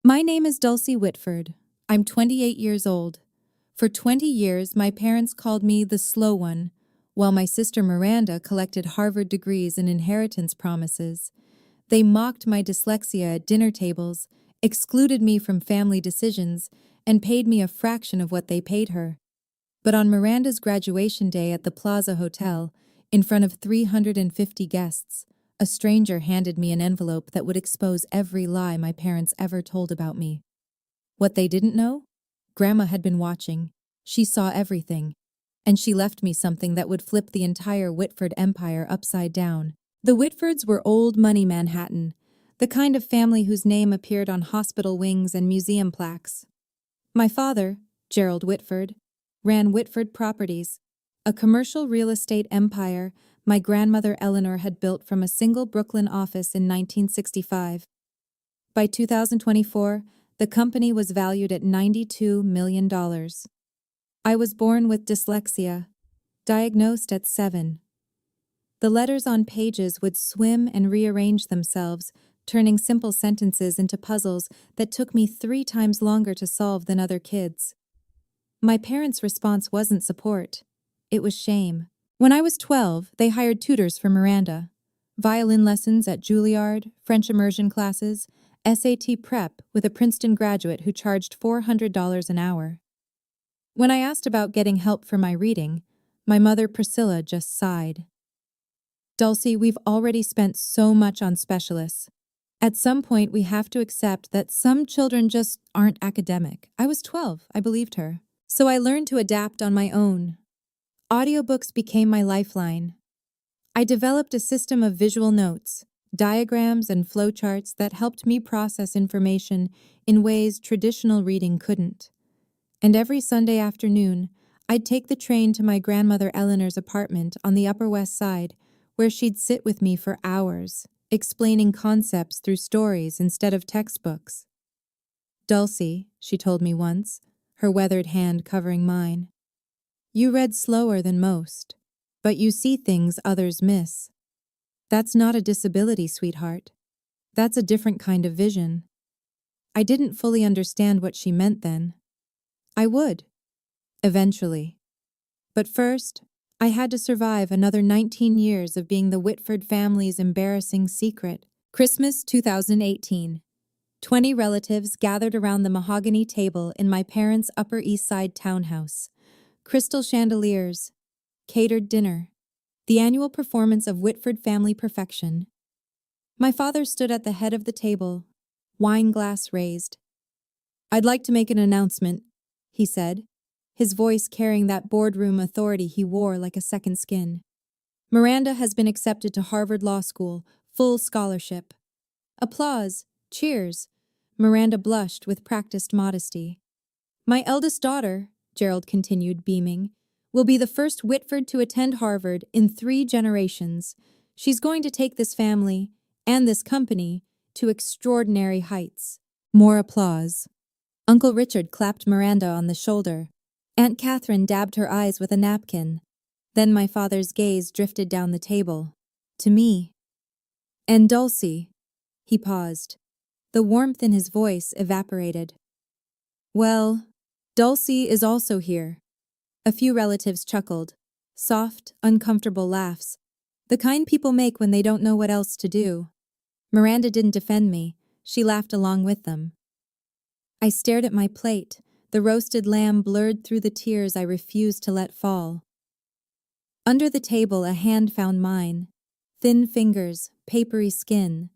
My name is Dulcie Whitford. I'm 28 years old. For 20 years, my parents called me the slow one, while my sister Miranda collected Harvard degrees and inheritance promises. They mocked my dyslexia at dinner tables, excluded me from family decisions, and paid me a fraction of what they paid her. But on Miranda's graduation day at the Plaza Hotel, in front of 350 guests, a stranger handed me an envelope that would expose every lie my parents ever told about me. What they didn't know? Grandma had been watching. She saw everything. And she left me something that would flip the entire Whitford empire upside down. The Whitfords were old money Manhattan, the kind of family whose name appeared on hospital wings and museum plaques. My father, Gerald Whitford, ran Whitford Properties, a commercial real estate empire my grandmother Eleanor had built from a single Brooklyn office in 1965. By 2024, the company was valued at $92 million. I was born with dyslexia, diagnosed at 7. The letters on pages would swim and rearrange themselves, turning simple sentences into puzzles that took me 3 times longer to solve than other kids. My parents' response wasn't support. It was shame. When I was 12, they hired tutors for Miranda. Violin lessons at Juilliard, French immersion classes, SAT prep with a Princeton graduate who charged $400 an hour. When I asked about getting help for my reading, my mother Priscilla just sighed. Dulcie, we've already spent so much on specialists. At some point, we have to accept that some children just aren't academic. I was 12, I believed her. So I learned to adapt on my own. Audiobooks became my lifeline. I developed a system of visual notes, diagrams, and flowcharts that helped me process information in ways traditional reading couldn't. And every Sunday afternoon, I'd take the train to my grandmother Eleanor's apartment on the Upper West Side, where she'd sit with me for hours, explaining concepts through stories instead of textbooks. Dulcie, she told me once, her weathered hand covering mine, you read slower than most, but you see things others miss. That's not a disability, sweetheart. That's a different kind of vision. I didn't fully understand what she meant then. I would, eventually. But first, I had to survive another 19 years of being the Whitford family's embarrassing secret. Christmas 2018. 20 relatives gathered around the mahogany table in my parents' Upper East Side townhouse. Crystal chandeliers, catered dinner, the annual performance of Whitford family perfection. My father stood at the head of the table, wine glass raised. I'd like to make an announcement, he said, his voice carrying that boardroom authority he wore like a second skin. Miranda has been accepted to Harvard Law School, full scholarship. Applause, cheers. Miranda blushed with practiced modesty. My eldest daughter, Gerald continued, beaming, will be the first Whitford to attend Harvard in 3 generations. She's going to take this family and this company to extraordinary heights. More applause. Uncle Richard clapped Miranda on the shoulder. Aunt Catherine dabbed her eyes with a napkin. Then my father's gaze drifted down the table. To me. And Dulcie. He paused. The warmth in his voice evaporated. Well, Dulcie is also here. A few relatives chuckled. Soft, uncomfortable laughs. The kind people make when they don't know what else to do. Miranda didn't defend me. She laughed along with them. I stared at my plate, the roasted lamb blurred through the tears I refused to let fall. Under the table, a hand found mine. Thin fingers, papery skin.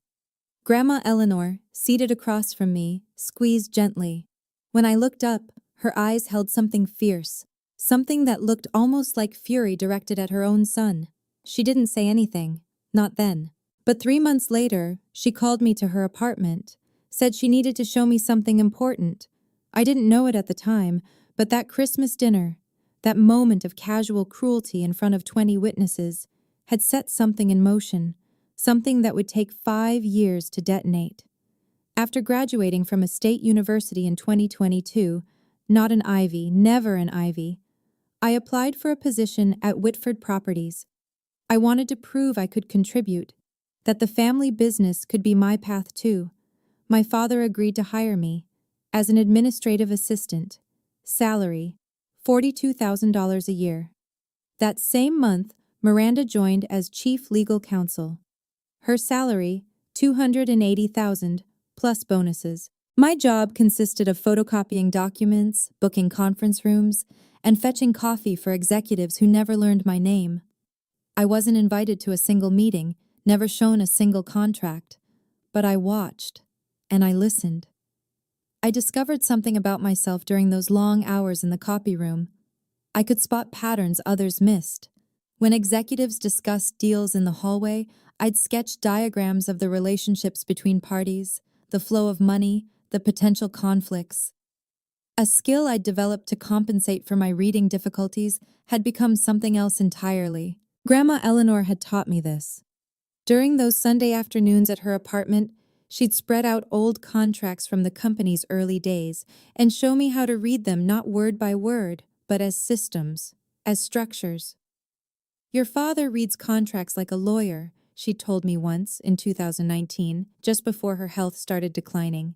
Grandma Eleanor, seated across from me, squeezed gently. When I looked up, her eyes held something fierce, something that looked almost like fury directed at her own son. She didn't say anything, not then. But 3 months later, she called me to her apartment, said she needed to show me something important. I didn't know it at the time, but that Christmas dinner, that moment of casual cruelty in front of 20 witnesses, had set something in motion, something that would take 5 years to detonate. After graduating from a state university in 2022, not an Ivy, never an Ivy, I applied for a position at Whitford Properties. I wanted to prove I could contribute, that the family business could be my path too. my father agreed to hire me as an administrative assistant, salary $42,000 a year. That same month, Miranda joined as chief legal counsel. Her salary $280,000 plus bonuses. My job consisted of photocopying documents, booking conference rooms, and fetching coffee for executives who never learned my name. I wasn't invited to a single meeting, never shown a single contract, but I watched and I listened. I discovered something about myself during those long hours in the copy room. I could spot patterns others missed. When executives discussed deals in the hallway, I'd sketch diagrams of the relationships between parties, the flow of money, the potential conflicts. A skill I'd developed to compensate for my reading difficulties had become something else entirely. Grandma Eleanor had taught me this. During those Sunday afternoons at her apartment, she'd spread out old contracts from the company's early days and show me how to read them not word by word, but as systems, as structures. Your father reads contracts like a lawyer, she told me once in 2019, just before her health started declining.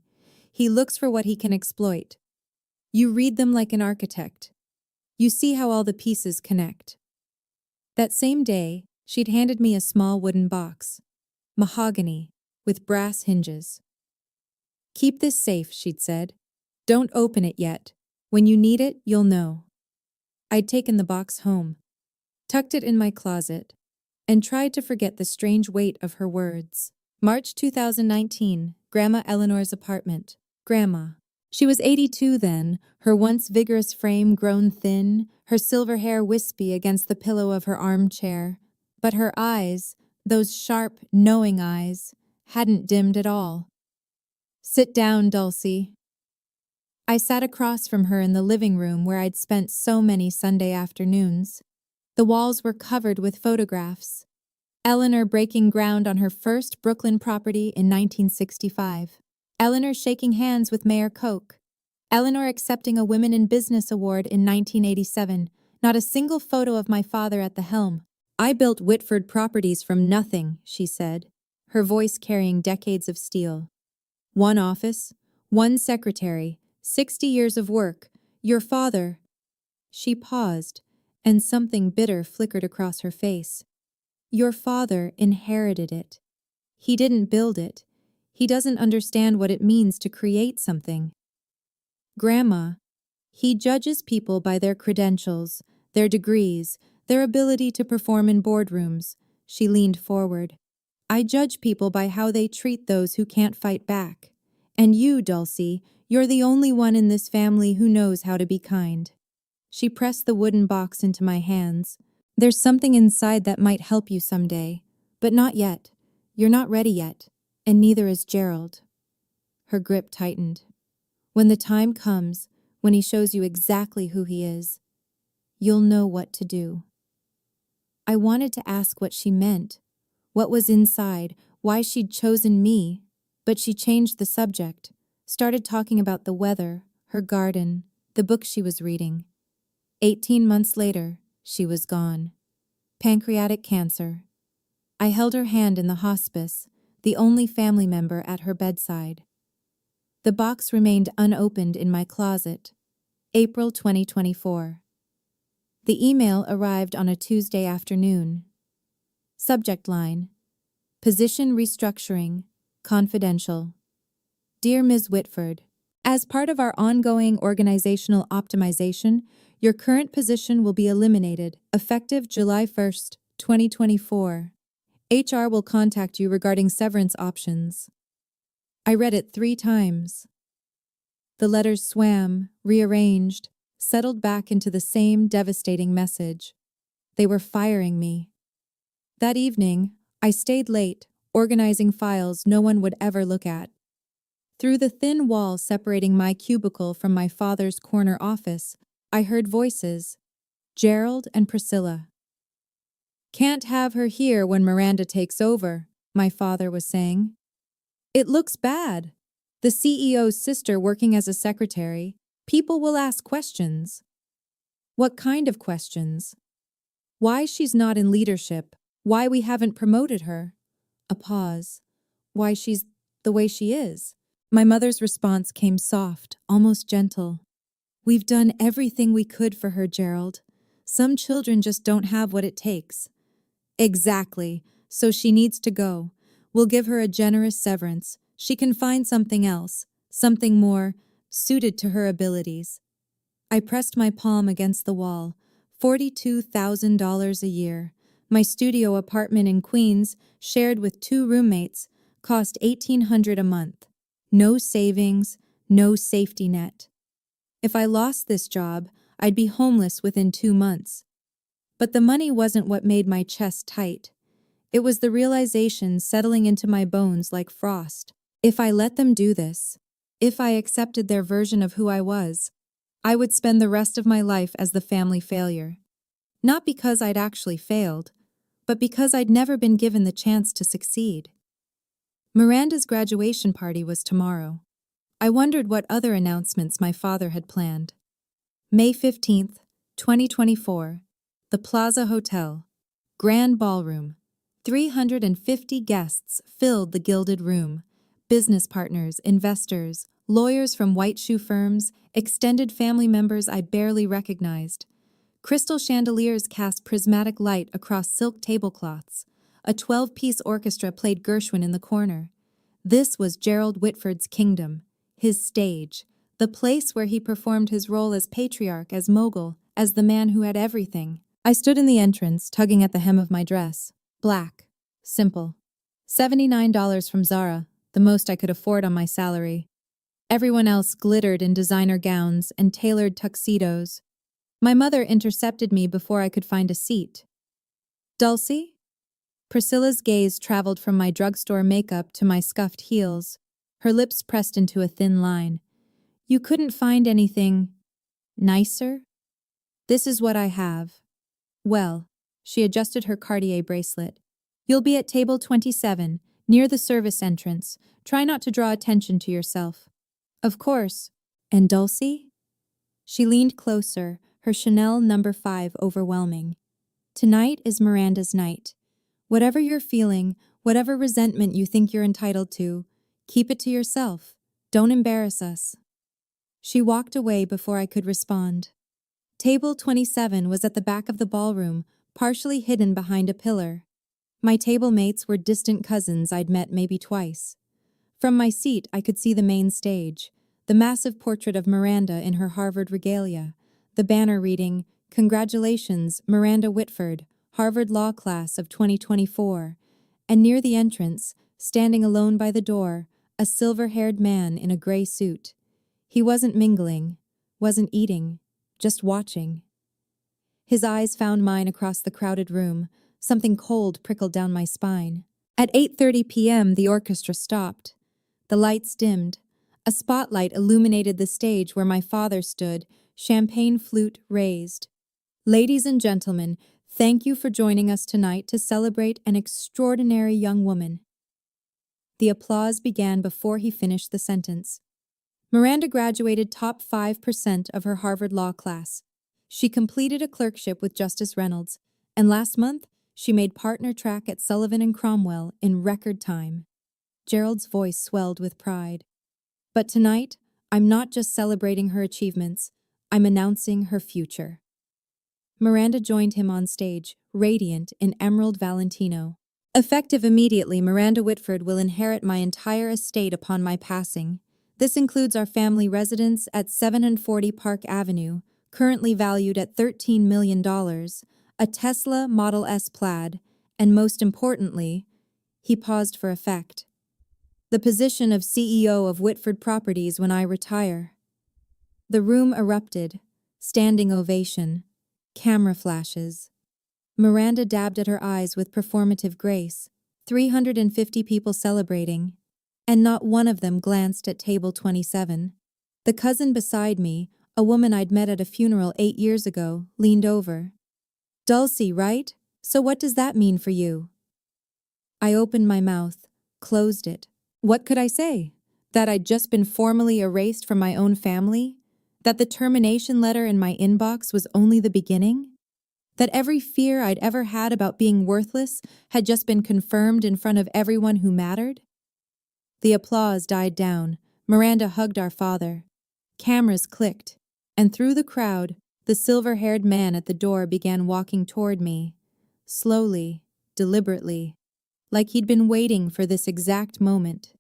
He looks for what he can exploit. You read them like an architect. You see how all the pieces connect. That same day, she'd handed me a small wooden box, mahogany, with brass hinges. Keep this safe, she'd said. Don't open it yet. When you need it, you'll know. I'd taken the box home, tucked it in my closet, and tried to forget the strange weight of her words. March 2019, Grandma Eleanor's apartment. Grandma. She was 82 then, her once vigorous frame grown thin, her silver hair wispy against the pillow of her armchair. But her eyes, those sharp, knowing eyes, hadn't dimmed at all. Sit down, Dulcie. I sat across from her in the living room where I'd spent so many Sunday afternoons. The walls were covered with photographs. Eleanor breaking ground on her first Brooklyn property in 1965. Eleanor shaking hands with Mayor Koch. Eleanor accepting a Women in Business Award in 1987. Not a single photo of my father at the helm. I built Whitford Properties from nothing, she said, her voice carrying decades of steel. One office, one secretary, 60 years of work. Your father. She paused, and something bitter flickered across her face. Your father inherited it. He didn't build it. He doesn't understand what it means to create something. Grandma, he judges people by their credentials, their degrees, their ability to perform in boardrooms. She leaned forward. I judge people by how they treat those who can't fight back. And you, Dulcie, you're the only one in this family who knows how to be kind. She pressed the wooden box into my hands. There's something inside that might help you someday, but not yet. You're not ready yet, and neither is Gerald. Her grip tightened. When the time comes, when he shows you exactly who he is, you'll know what to do. I wanted to ask what she meant, what was inside, why she'd chosen me, but she changed the subject, started talking about the weather, her garden, the book she was reading. 18 months later, she was gone. Pancreatic cancer. I held her hand in the hospice, the only family member at her bedside. The box remained unopened in my closet. April 2024. The email arrived on a Tuesday afternoon. Subject line: Position restructuring, confidential. Dear Ms. Whitford, as part of our ongoing organizational optimization, your current position will be eliminated, effective July 1st, 2024. HR will contact you regarding severance options. I read it 3 times. The letters swam, rearranged, settled back into the same devastating message. They were firing me. That evening, I stayed late, organizing files no one would ever look at. Through the thin wall separating my cubicle from my father's corner office, I heard voices, Gerald and Priscilla. Can't have her here when Miranda takes over, my father was saying. It looks bad. The CEO's sister working as a secretary. People will ask questions. What kind of questions? Why she's not in leadership, why we haven't promoted her. A pause. Why she's the way she is. My mother's response came soft, almost gentle. We've done everything we could for her, Gerald. Some children just don't have what it takes. Exactly. So she needs to go. We'll give her a generous severance. She can find something else, something more suited to her abilities. I pressed my palm against the wall. $42,000 a year. My studio apartment in Queens, shared with 2 roommates, cost $1,800 a month. No savings, no safety net. If I lost this job, I'd be homeless within 2 months. But the money wasn't what made my chest tight. It was the realization settling into my bones like frost. If I let them do this, if I accepted their version of who I was, I would spend the rest of my life as the family failure. Not because I'd actually failed, but because I'd never been given the chance to succeed. Miranda's graduation party was tomorrow. I wondered what other announcements my father had planned. May 15th, 2024. The Plaza Hotel. Grand Ballroom. 350 guests filled the gilded room. Business partners, investors, lawyers from white shoe firms, extended family members I barely recognized. Crystal chandeliers cast prismatic light across silk tablecloths. A 12-piece orchestra played Gershwin in the corner. This was Gerald Whitford's kingdom, his stage, the place where he performed his role as patriarch, as mogul, as the man who had everything. I stood in the entrance, tugging at the hem of my dress. Black. Simple. $79 from Zara, the most I could afford on my salary. Everyone else glittered in designer gowns and tailored tuxedos. My mother intercepted me before I could find a seat. Dulcie? Priscilla's gaze traveled from my drugstore makeup to my scuffed heels, her lips pressed into a thin line. You couldn't find anything nicer? This is what I have. Well, she adjusted her Cartier bracelet. You'll be at table 27, near the service entrance. Try not to draw attention to yourself. Of course. And Dulcie? She leaned closer, her Chanel No. 5 overwhelming. Tonight is Miranda's night. Whatever you're feeling, whatever resentment you think you're entitled to, keep it to yourself. Don't embarrass us. She walked away before I could respond. Table 27 was at the back of the ballroom, partially hidden behind a pillar. My table mates were distant cousins I'd met maybe twice. From my seat, I could see the main stage, the massive portrait of Miranda in her Harvard regalia, the banner reading, "Congratulations, Miranda Whitford, Harvard Law Class of 2024, and near the entrance, standing alone by the door, a silver-haired man in a gray suit. He wasn't mingling, wasn't eating, just watching. His eyes found mine across the crowded room. Something cold prickled down my spine. At 8:30 p.m., the orchestra stopped. The lights dimmed. A spotlight illuminated the stage where my father stood, champagne flute raised. Ladies and gentlemen, thank you for joining us tonight to celebrate an extraordinary young woman. The applause began before he finished the sentence. Miranda graduated top 5% of her Harvard Law class. She completed a clerkship with Justice Reynolds, and last month, she made partner track at Sullivan and Cromwell in record time. Gerald's voice swelled with pride. But tonight, I'm not just celebrating her achievements, I'm announcing her future. Miranda joined him on stage, radiant in emerald Valentino. Effective immediately, Miranda Whitford will inherit my entire estate upon my passing. This includes our family residence at 740 Park Avenue, currently valued at $13 million, a Tesla Model S Plaid, and most importantly, he paused for effect, the position of CEO of Whitford Properties when I retire. The room erupted, standing ovation, camera flashes. Miranda dabbed at her eyes with performative grace, 350 people celebrating, and not one of them glanced at table 27. The cousin beside me, a woman I'd met at a funeral 8 years ago, leaned over. Dulcie, right? So what does that mean for you? I opened my mouth, closed it. What could I say? That I'd just been formally erased from my own family? That the termination letter in my inbox was only the beginning? That every fear I'd ever had about being worthless had just been confirmed in front of everyone who mattered? The applause died down, Miranda hugged our father. Cameras clicked, and through the crowd, the silver-haired man at the door began walking toward me, slowly, deliberately, like he'd been waiting for this exact moment.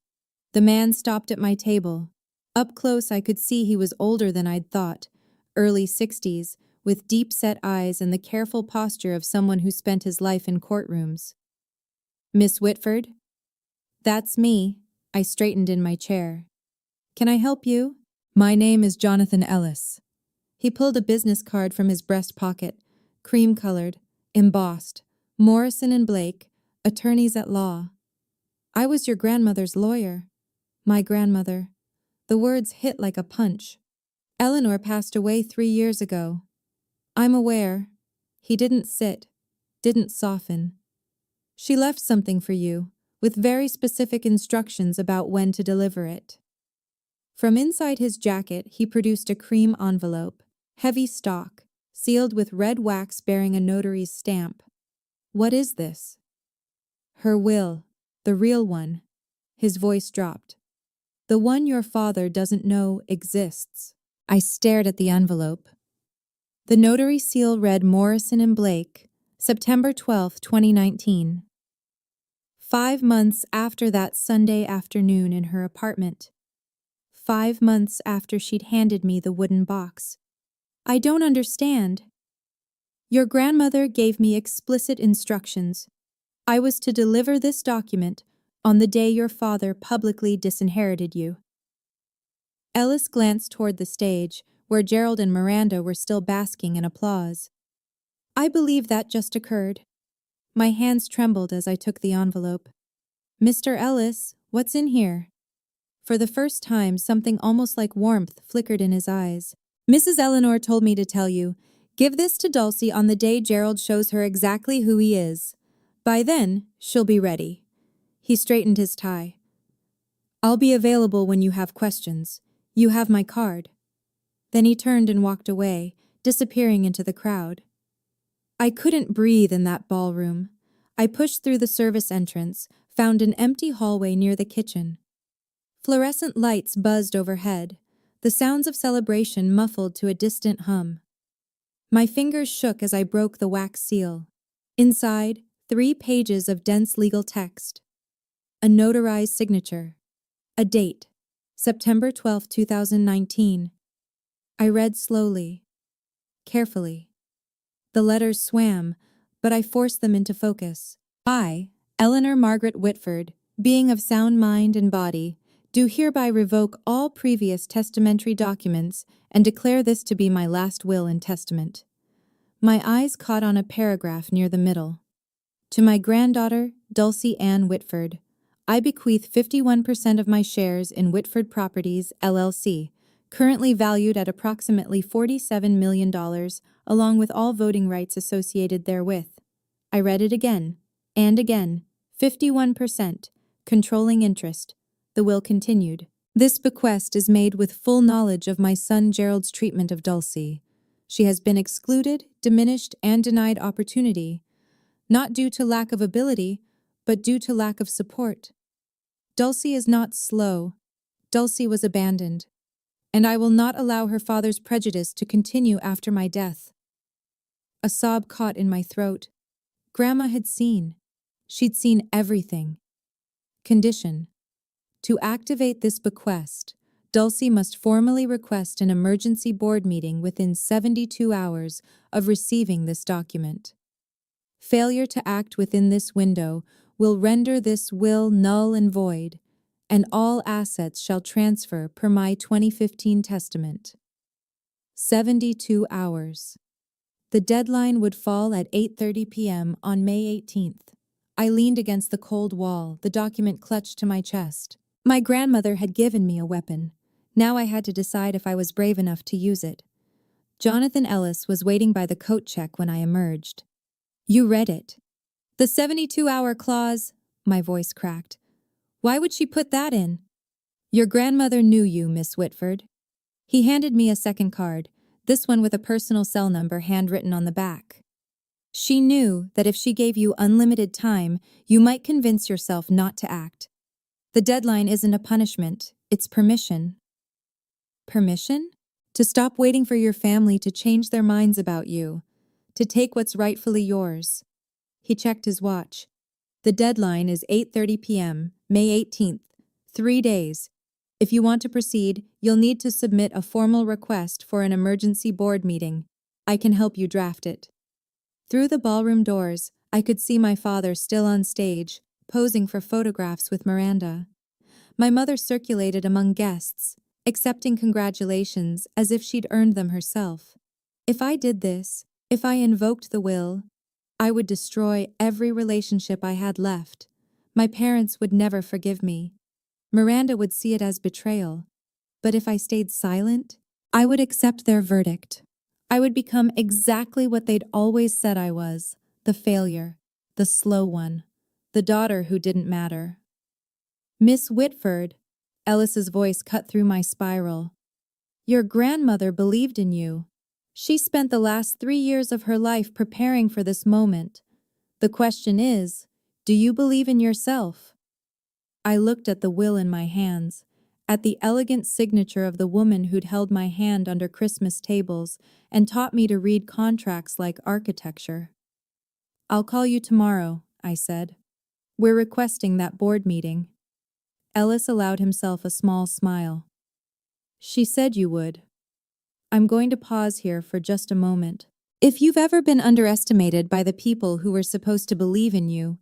The man stopped at my table. Up close, I could see he was older than I'd thought, early 60s, with deep-set eyes and the careful posture of someone who spent his life in courtrooms. "Miss Whitford?" "That's me." I straightened in my chair. "Can I help you?" "My name is Jonathan Ellis." He pulled a business card from his breast pocket, cream-colored, embossed. "Morrison and Blake, attorneys at law." "I was your grandmother's lawyer." "My grandmother." The words hit like a punch. "Eleanor passed away 3 years ago." "I'm aware." He didn't sit, didn't soften. "She left something for you, with very specific instructions about when to deliver it." From inside his jacket, he produced a cream envelope, heavy stock, sealed with red wax bearing a notary's stamp. "What is this?" "Her will, the real one." His voice dropped. "The one your father doesn't know exists." I stared at the envelope. The notary seal read Morrison and Blake, September 12, 2019. 5 months after that Sunday afternoon in her apartment. 5 months after she'd handed me the wooden box. "I don't understand." "Your grandmother gave me explicit instructions. I was to deliver this document on the day your father publicly disinherited you." Ellis glanced toward the stage, where Gerald and Miranda were still basking in applause. "I believe that just occurred." My hands trembled as I took the envelope. "Mr. Ellis, what's in here?" For the first time, something almost like warmth flickered in his eyes. "Mrs. Eleanor told me to tell you, give this to Dulcie on the day Gerald shows her exactly who he is. By then, she'll be ready." He straightened his tie. "I'll be available when you have questions. You have my card." Then he turned and walked away, disappearing into the crowd. I couldn't breathe in that ballroom. I pushed through the service entrance, found an empty hallway near the kitchen. Fluorescent lights buzzed overhead, the sounds of celebration muffled to a distant hum. My fingers shook as I broke the wax seal. Inside, 3 pages of dense legal text. A notarized signature. A date, September 12, 2019. I read slowly, carefully. The letters swam, but I forced them into focus. "I, Eleanor Margaret Whitford, being of sound mind and body, do hereby revoke all previous testamentary documents and declare this to be my last will and testament." My eyes caught on a paragraph near the middle. "To my granddaughter, Dulcie Ann Whitford, I bequeath 51% of my shares in Whitford Properties, LLC, currently valued at approximately $47 million, along with all voting rights associated therewith." I read it again, and again. 51%, controlling interest. The will continued. "This bequest is made with full knowledge of my son Gerald's treatment of Dulcie. She has been excluded, diminished, and denied opportunity, not due to lack of ability, but due to lack of support. Dulcie is not slow. Dulcie was abandoned, and I will not allow her father's prejudice to continue after my death." A sob caught in my throat. Grandma had seen. She'd seen everything. Condition: to activate this bequest, Dulcie must formally request an emergency board meeting within 72 hours of receiving this document. Failure to act within this window will render this will null and void, and all assets shall transfer per my 2015 testament. 72 hours. The deadline would fall at 8:30 p.m. on May 18th. I leaned against the cold wall, the document clutched to my chest. My grandmother had given me a weapon. Now I had to decide if I was brave enough to use it. Jonathan Ellis was waiting by the coat check when I emerged. "You read it." "The 72-hour clause," my voice cracked. "Why would she put that in?" "Your grandmother knew you, Miss Whitford." He handed me a second card, this one with a personal cell number handwritten on the back. "She knew that if she gave you unlimited time, you might convince yourself not to act. The deadline isn't a punishment, It's permission. Permission? To stop waiting for your family to change their minds about you, to take what's rightfully yours. He checked his watch. The deadline is 8:30 p.m., May 18th. 3 days. If you want to proceed, you'll need to submit a formal request for an emergency board meeting. I can help you draft it. Through the ballroom doors, I could see my father still on stage, posing for photographs with Miranda. My mother circulated among guests, accepting congratulations as if she'd earned them herself. If I did this, if I invoked the will, I would destroy every relationship I had left. My parents would never forgive me. Miranda would see it as betrayal. But if I stayed silent, I would accept their verdict. I would become exactly what they'd always said I was, the failure, the slow one, the daughter who didn't matter. Miss Whitford, Ellis's voice cut through my spiral. Your grandmother believed in you. She spent the last 3 years of her life preparing for this moment. The question is, do you believe in yourself? I looked at the will in my hands, at the elegant signature of the woman who'd held my hand under Christmas tables and taught me to read contracts like architecture. I'll call you tomorrow, I said. We're requesting that board meeting. Ellis allowed himself a small smile. She said you would. I'm going to pause here for just a moment. If you've ever been underestimated by the people who were supposed to believe in you,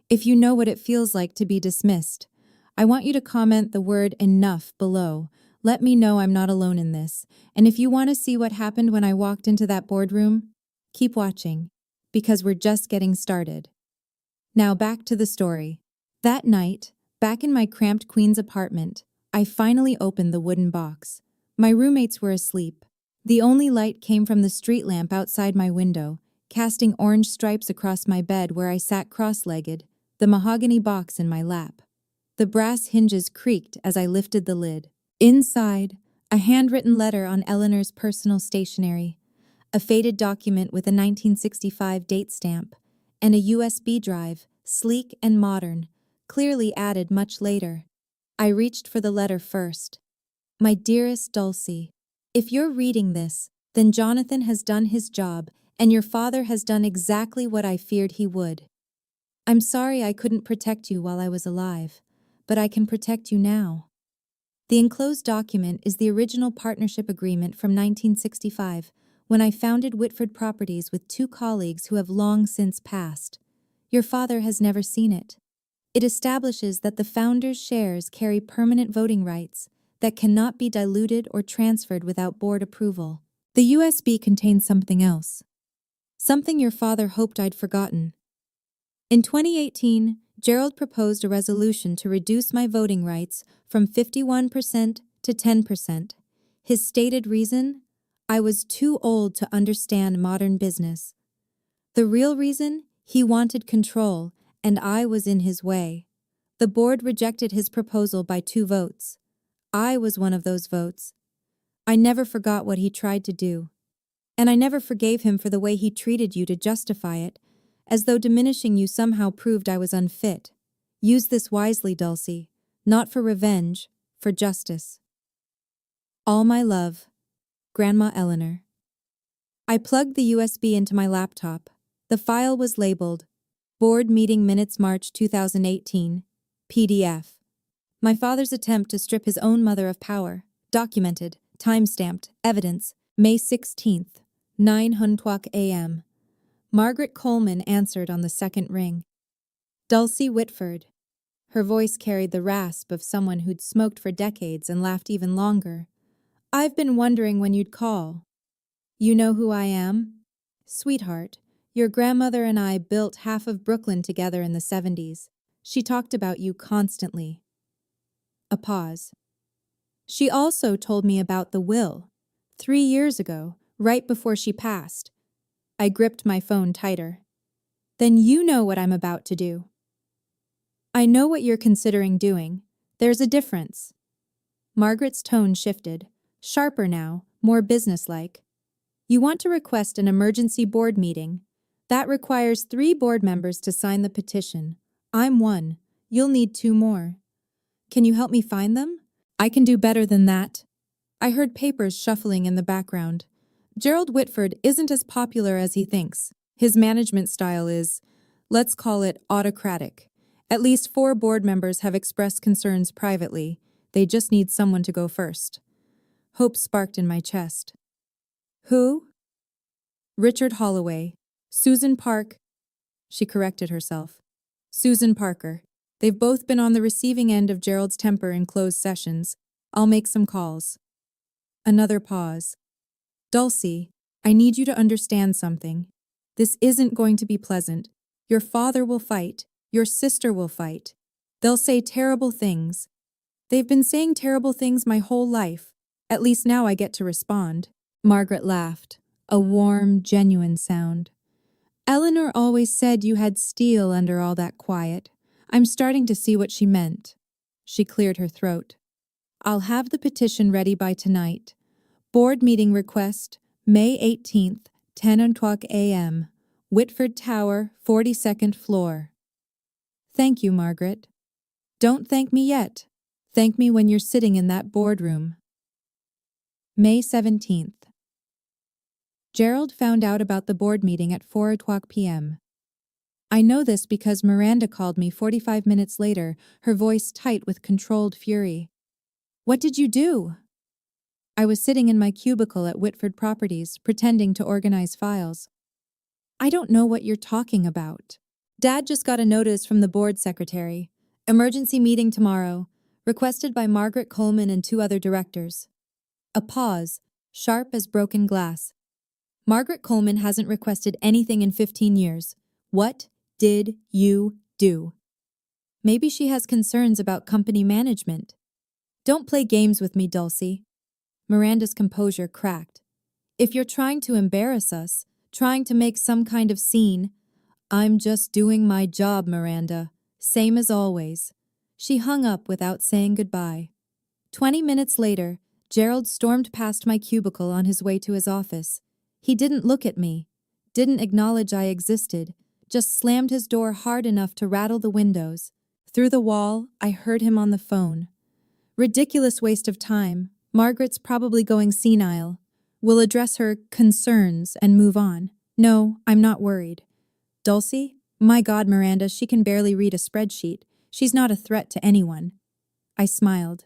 if you know what it feels like to be dismissed, I want you to comment the word enough below. Let me know I'm not alone in this. And if you want to see what happened when I walked into that boardroom, keep watching, because we're just getting started. Now back to the story. That night, back in my cramped Queens apartment, I finally opened the wooden box. My roommates were asleep. The only light came from the street lamp outside my window, casting orange stripes across my bed where I sat cross-legged, the mahogany box in my lap. The brass hinges creaked as I lifted the lid. Inside, a handwritten letter on Eleanor's personal stationery, a faded document with a 1965 date stamp, and a USB drive, sleek and modern, clearly added much later. I reached for the letter first. My dearest Dulcie, if you're reading this, then Jonathan has done his job, and your father has done exactly what I feared he would. I'm sorry I couldn't protect you while I was alive, but I can protect you now. The enclosed document is the original partnership agreement from 1965, when I founded Whitford Properties with 2 colleagues who have long since passed. Your father has never seen it. It establishes that the founders' shares carry permanent voting rights that cannot be diluted or transferred without board approval. The USB contains something else. Something your father hoped I'd forgotten. In 2018, Gerald proposed a resolution to reduce my voting rights from 51% to 10%. His stated reason? I was too old to understand modern business. The real reason? He wanted control, and I was in his way. The board rejected his proposal by 2 votes. I was one of those votes. I never forgot what he tried to do. And I never forgave him for the way he treated you to justify it, as though diminishing you somehow proved I was unfit. Use this wisely, Dulcie. Not for revenge, for justice. All my love, Grandma Eleanor. I plugged the USB into my laptop. The file was labeled, Board Meeting Minutes March 2018, PDF. My father's attempt to strip his own mother of power. Documented, time-stamped, evidence, May 16th, 9:00 a.m. Margaret Coleman answered on the second ring. Dulcie Whitford. Her voice carried the rasp of someone who'd smoked for decades and laughed even longer. I've been wondering when you'd call. You know who I am? Sweetheart, your grandmother and I built half of Brooklyn together in the 70s. She talked about you constantly. A pause. She also told me about the will. 3 years ago, right before she passed. I gripped my phone tighter. Then you know what I'm about to do. I know what you're considering doing. There's a difference. Margaret's tone shifted, sharper now, more businesslike. You want to request an emergency board meeting. That requires 3 board members to sign the petition. I'm one. You'll need 2 more. Can you help me find them? I can do better than that. I heard papers shuffling in the background. Gerald Whitford isn't as popular as he thinks. His management style is, let's call it autocratic. At least 4 board members have expressed concerns privately. They just need someone to go first. Hope sparked in my chest. Who? Richard Holloway. Susan Park. She corrected herself. Susan Parker. They've both been on the receiving end of Gerald's temper in closed sessions. I'll make some calls. Another pause. Dulcie, I need you to understand something. This isn't going to be pleasant. Your father will fight. Your sister will fight. They'll say terrible things. They've been saying terrible things my whole life. At least now I get to respond. Margaret laughed, a warm, genuine sound. Eleanor always said you had steel under all that quiet. I'm starting to see what she meant. She cleared her throat. I'll have the petition ready by tonight. Board meeting request, May 18th, 10:00 a.m. Whitford Tower, 42nd floor. Thank you, Margaret. Don't thank me yet. Thank me when you're sitting in that boardroom. May 17th. Gerald found out about the board meeting at 4:00 p.m. I know this because Miranda called me 45 minutes later, her voice tight with controlled fury. What did you do? I was sitting in my cubicle at Whitford Properties, pretending to organize files. I don't know what you're talking about. Dad just got a notice from the board secretary. Emergency meeting tomorrow, requested by Margaret Coleman and 2 other directors. A pause, sharp as broken glass. Margaret Coleman hasn't requested anything in 15 years. What did you do? Maybe she has concerns about company management. Don't play games with me, Dulcie. Miranda's composure cracked. If you're trying to embarrass us, trying to make some kind of scene, I'm just doing my job, Miranda. Same as always. She hung up without saying goodbye. 20 minutes later, Gerald stormed past my cubicle on his way to his office. He didn't look at me, didn't acknowledge I existed, just slammed his door hard enough to rattle the windows. Through the wall, I heard him on the phone. Ridiculous waste of time. Margaret's probably going senile. We'll address her concerns and move on. No, I'm not worried. Dulcie? My God, Miranda, she can barely read a spreadsheet. She's not a threat to anyone. I smiled.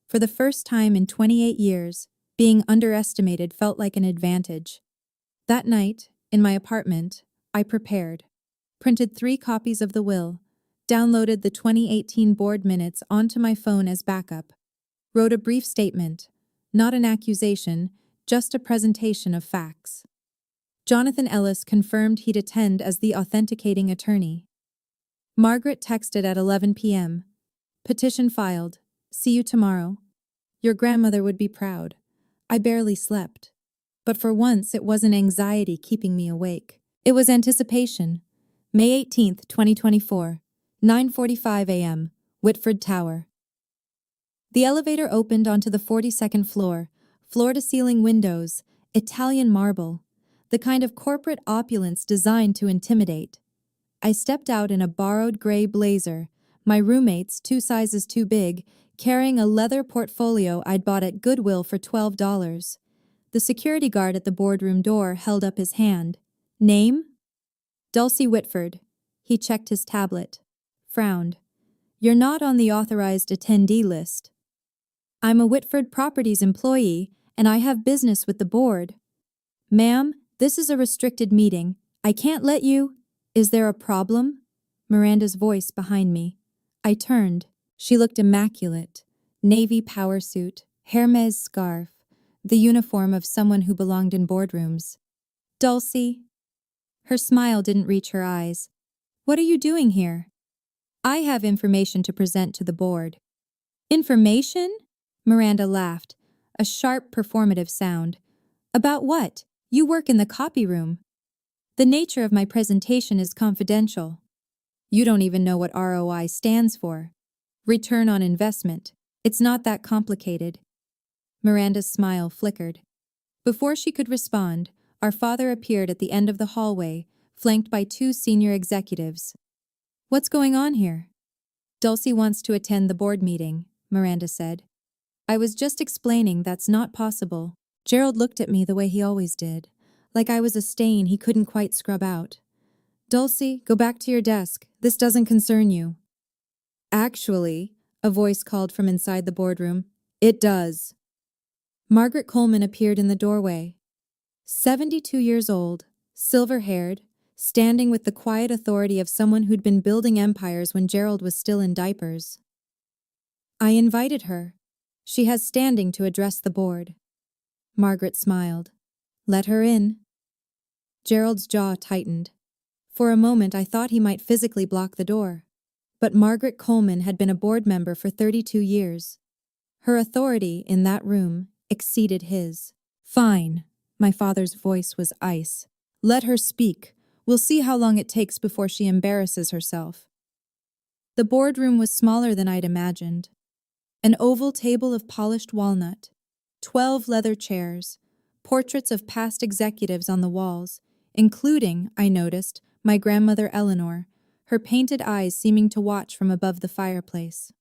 For the first time in 28 years, being underestimated felt like an advantage. That night, in my apartment, I prepared. Printed 3 copies of the will. Downloaded the 2018 board minutes onto my phone as backup. Wrote a brief statement. Not an accusation, just a presentation of facts. Jonathan Ellis confirmed he'd attend as the authenticating attorney. Margaret texted at 11 p.m. Petition filed. See you tomorrow. Your grandmother would be proud. I barely slept. But for once, it wasn't anxiety keeping me awake. It was anticipation. May 18th, 2024, 9:45 a.m., Whitford Tower. The elevator opened onto the 42nd floor, floor-to-ceiling windows, Italian marble, the kind of corporate opulence designed to intimidate. I stepped out in a borrowed gray blazer, my roommates 2 sizes too big, carrying a leather portfolio I'd bought at Goodwill for $12. The security guard at the boardroom door held up his hand. Name? Dulcie Whitford. He checked his tablet. Frowned. You're not on the authorized attendee list. I'm a Whitford Properties employee, and I have business with the board. Ma'am, this is a restricted meeting. I can't let you. Is there a problem? Miranda's voice behind me. I turned. She looked immaculate. Navy power suit, Hermes scarf, the uniform of someone who belonged in boardrooms. Dulcie. Her smile didn't reach her eyes. What are you doing here? I have information to present to the board. Information? Miranda laughed, a sharp performative sound. About what? You work in the copy room. The nature of my presentation is confidential. You don't even know what ROI stands for. Return on investment. It's not that complicated. Miranda's smile flickered. Before she could respond, our father appeared at the end of the hallway, flanked by 2 senior executives. What's going on here? Dulcie wants to attend the board meeting, Miranda said. I was just explaining that's not possible. Gerald looked at me the way he always did, like I was a stain he couldn't quite scrub out. Dulcie, go back to your desk. This doesn't concern you. Actually, a voice called from inside the boardroom, it does. Margaret Coleman appeared in the doorway. 72 years old, silver-haired, standing with the quiet authority of someone who'd been building empires when Gerald was still in diapers. I invited her. She has standing to address the board. Margaret smiled. Let her in. Gerald's jaw tightened. For a moment I thought he might physically block the door. But Margaret Coleman had been a board member for 32 years. Her authority in that room exceeded his. Fine. My father's voice was ice. Let her speak. We'll see how long it takes before she embarrasses herself. The boardroom was smaller than I'd imagined. An oval table of polished walnut, 12 leather chairs, portraits of past executives on the walls, including, I noticed, my grandmother Eleanor, her painted eyes seeming to watch from above the fireplace.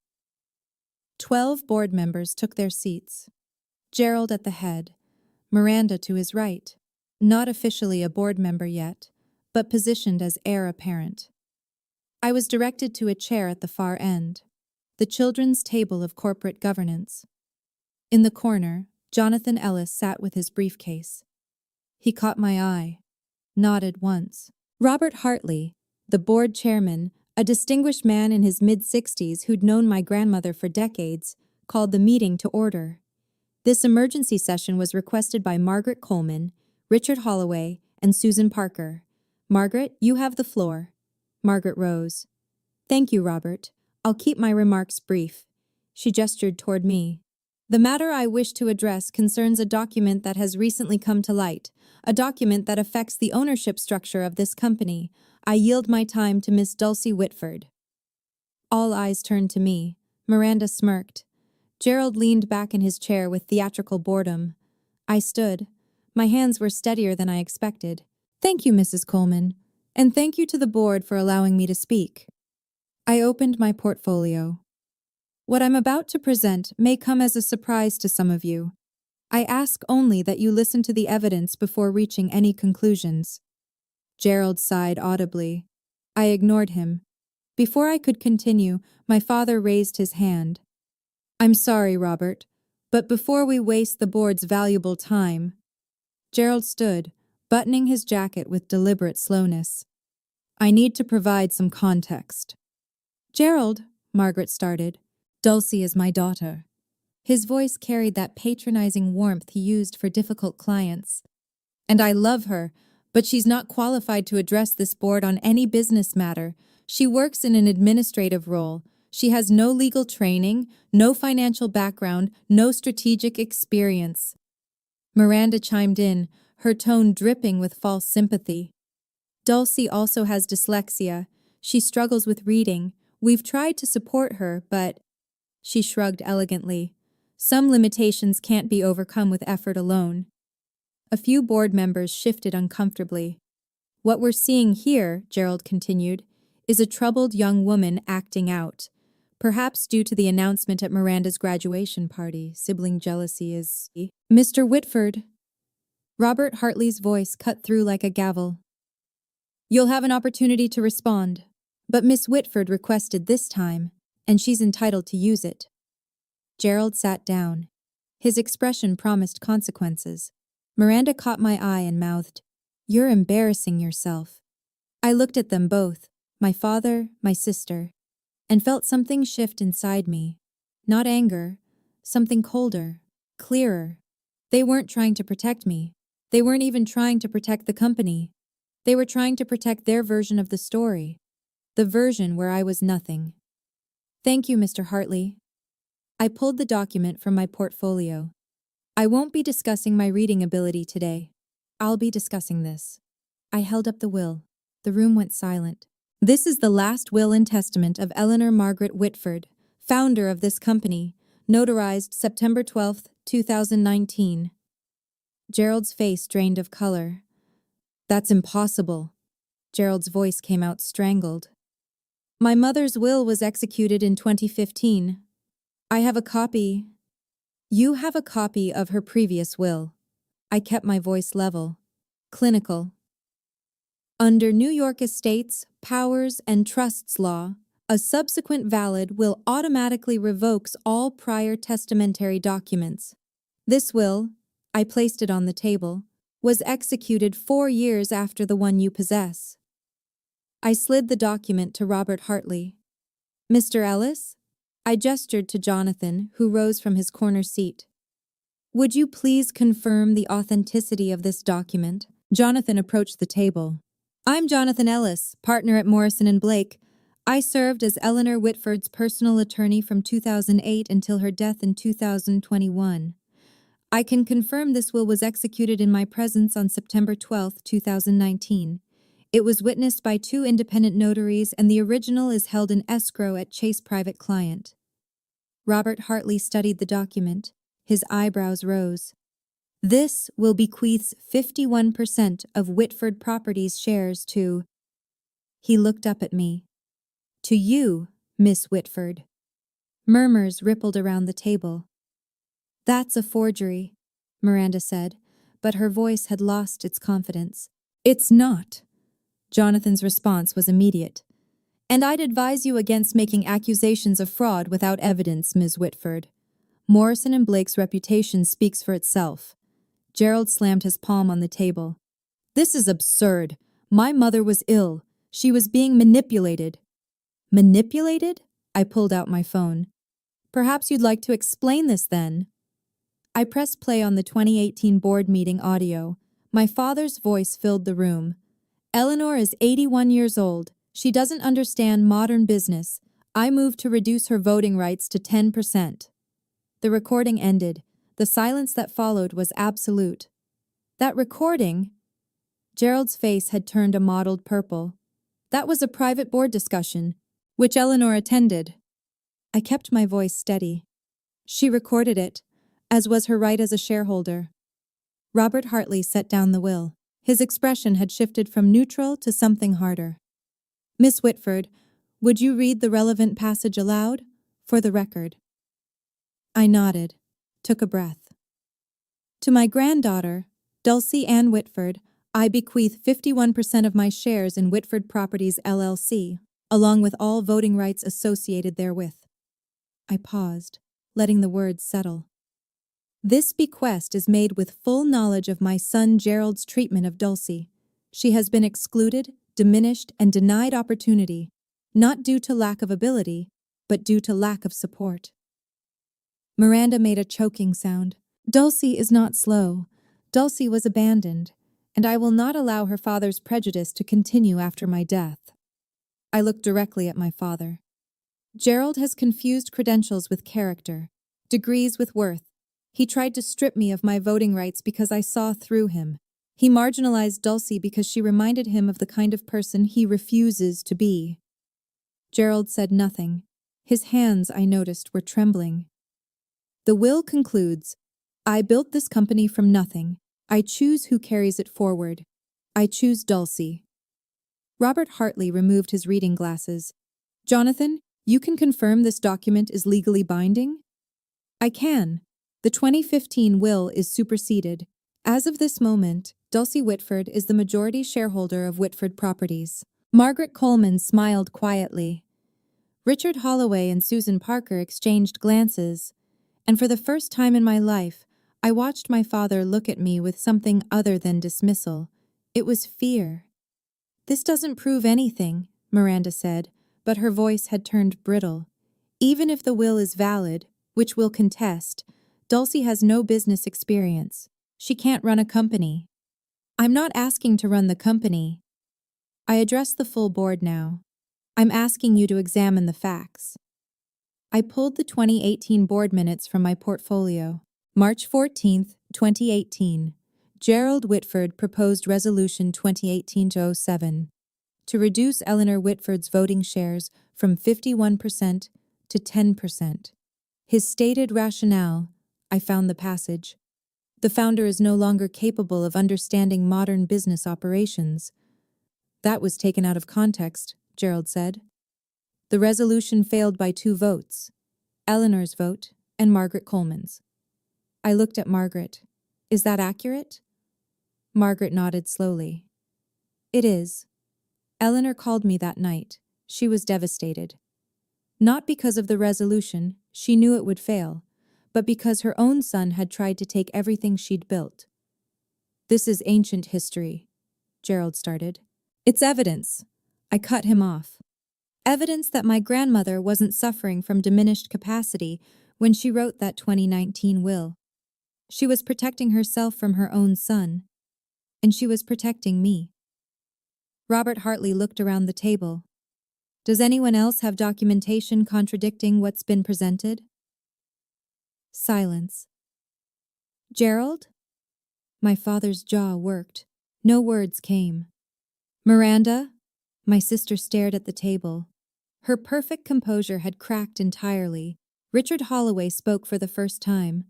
12 board members took their seats. Gerald at the head, Miranda to his right, not officially a board member yet, but positioned as heir apparent. I was directed to a chair at the far end, the children's table of corporate governance. In the corner, Jonathan Ellis sat with his briefcase. He caught my eye, nodded once. Robert Hartley, the board chairman, a distinguished man in his mid-60s who'd known my grandmother for decades, called the meeting to order. This emergency session was requested by Margaret Coleman, Richard Holloway, and Susan Parker. Margaret, you have the floor. Margaret rose. Thank you, Robert. I'll keep my remarks brief. She gestured toward me. The matter I wish to address concerns a document that has recently come to light, a document that affects the ownership structure of this company. I yield my time to Miss Dulcie Whitford. All eyes turned to me. Miranda smirked. Gerald leaned back in his chair with theatrical boredom. I stood. My hands were steadier than I expected. Thank you, Mrs. Coleman, and thank you to the board for allowing me to speak. I opened my portfolio. What I'm about to present may come as a surprise to some of you. I ask only that you listen to the evidence before reaching any conclusions. Gerald sighed audibly. I ignored him. Before I could continue, my father raised his hand. I'm sorry, Robert, but before we waste the board's valuable time. Gerald stood, buttoning his jacket with deliberate slowness. I need to provide some context. Gerald, Margaret started. Dulcie is my daughter. His voice carried that patronizing warmth he used for difficult clients. And I love her, but she's not qualified to address this board on any business matter. She works in an administrative role. She has no legal training, no financial background, no strategic experience. Miranda chimed in, her tone dripping with false sympathy. Dulcie also has dyslexia. She struggles with reading. We've tried to support her, but... She shrugged elegantly. Some limitations can't be overcome with effort alone. A few board members shifted uncomfortably. What we're seeing here, Gerald continued, is a troubled young woman acting out. Perhaps due to the announcement at Miranda's graduation party, sibling jealousy is... Mr. Whitford. Robert Hartley's voice cut through like a gavel. You'll have an opportunity to respond, but Miss Whitford requested this time, and she's entitled to use it. Gerald sat down. His expression promised consequences. Miranda caught my eye and mouthed, You're embarrassing yourself. I looked at them both, my father, my sister, and felt something shift inside me. Not anger, something colder, clearer. They weren't trying to protect me. They weren't even trying to protect the company. They were trying to protect their version of the story, the version where I was nothing. Thank you, Mr. Hartley. I pulled the document from my portfolio. I won't be discussing my reading ability today. I'll be discussing this. I held up the will. The room went silent. This is the last will and testament of Eleanor Margaret Whitford, founder of this company, notarized September 12th, 2019. Gerald's face drained of color. That's impossible. Gerald's voice came out strangled. My mother's will was executed in 2015. I have a copy. You have a copy of her previous will. I kept my voice level. Clinical. Under New York Estates, Powers, and Trusts law, a subsequent valid will automatically revokes all prior testamentary documents. This will, I placed it on the table, was executed 4 years after the one you possess. I slid the document to Robert Hartley. Mr. Ellis? I gestured to Jonathan, who rose from his corner seat. Would you please confirm the authenticity of this document? Jonathan approached the table. I'm Jonathan Ellis, partner at Morrison & Blake. I served as Eleanor Whitford's personal attorney from 2008 until her death in 2021. I can confirm this will was executed in my presence on September 12, 2019. It was witnessed by 2 independent notaries, and the original is held in escrow at Chase Private Client. Robert Hartley studied the document. His eyebrows rose. This will bequeaths 51% of Whitford Properties shares to... He looked up at me. To you, Miss Whitford. Murmurs rippled around the table. That's a forgery, Miranda said, but her voice had lost its confidence. It's not. Jonathan's response was immediate. And I'd advise you against making accusations of fraud without evidence, Ms. Whitford. Morrison & Blake's reputation speaks for itself. Gerald slammed his palm on the table. This is absurd. My mother was ill. She was being manipulated. Manipulated? I pulled out my phone. Perhaps you'd like to explain this then. I pressed play on the 2018 board meeting audio. My father's voice filled the room. Eleanor is 81 years old. She doesn't understand modern business. I moved to reduce her voting rights to 10%. The recording ended. The silence that followed was absolute. That recording? Gerald's face had turned a mottled purple. That was a private board discussion, which Eleanor attended. I kept my voice steady. She recorded it, as was her right as a shareholder. Robert Hartley set down the will. His expression had shifted from neutral to something harder. Miss Whitford, would you read the relevant passage aloud? For the record. I nodded, took a breath. To my granddaughter, Dulcie Ann Whitford, I bequeath 51% of my shares in Whitford Properties LLC, along with all voting rights associated therewith. I paused, letting the words settle. This bequest is made with full knowledge of my son Gerald's treatment of Dulcie. She has been excluded, diminished, and denied opportunity, not due to lack of ability, but due to lack of support. Miranda made a choking sound. Dulcie is not slow. Dulcie was abandoned, and I will not allow her father's prejudice to continue after my death. I looked directly at my father. Gerald has confused credentials with character, degrees with worth. He tried to strip me of my voting rights because I saw through him. He marginalized Dulcie because she reminded him of the kind of person he refuses to be. Gerald said nothing. His hands, I noticed, were trembling. The will concludes, I built this company from nothing. I choose who carries it forward. I choose Dulcie. Robert Hartley removed his reading glasses. Jonathan, you can confirm this document is legally binding? I can. The 2015 will is superseded. As of this moment, Dulcie Whitford is the majority shareholder of Whitford Properties. Margaret Coleman smiled quietly. Richard Holloway and Susan Parker exchanged glances, and for the first time in my life, I watched my father look at me with something other than dismissal. It was fear. This doesn't prove anything, Miranda said, but her voice had turned brittle. Even if the will is valid, which we'll contest, Dulcie has no business experience. She can't run a company. I'm not asking to run the company. I address the full board now. I'm asking you to examine the facts. I pulled the 2018 board minutes from my portfolio. March 14, 2018. Gerald Whitford proposed Resolution 2018-07 to reduce Eleanor Whitford's voting shares from 51% to 10%. His stated rationale, I found the passage. The founder is no longer capable of understanding modern business operations. That was taken out of context, Gerald said. The resolution failed by 2 votes, Eleanor's vote and Margaret Coleman's. I looked at Margaret. Is that accurate? Margaret nodded slowly. It is. Eleanor called me that night. She was devastated. Not because of the resolution, she knew it would fail, but because her own son had tried to take everything she'd built. This is ancient history, Gerald started. It's evidence. I cut him off. Evidence that my grandmother wasn't suffering from diminished capacity when she wrote that 2019 will. She was protecting herself from her own son, and she was protecting me. Robert Hartley looked around the table. Does anyone else have documentation contradicting what's been presented? Silence. Gerald? My father's jaw worked. No words came. Miranda? My sister stared at the table. Her perfect composure had cracked entirely. Richard Holloway spoke for the first time.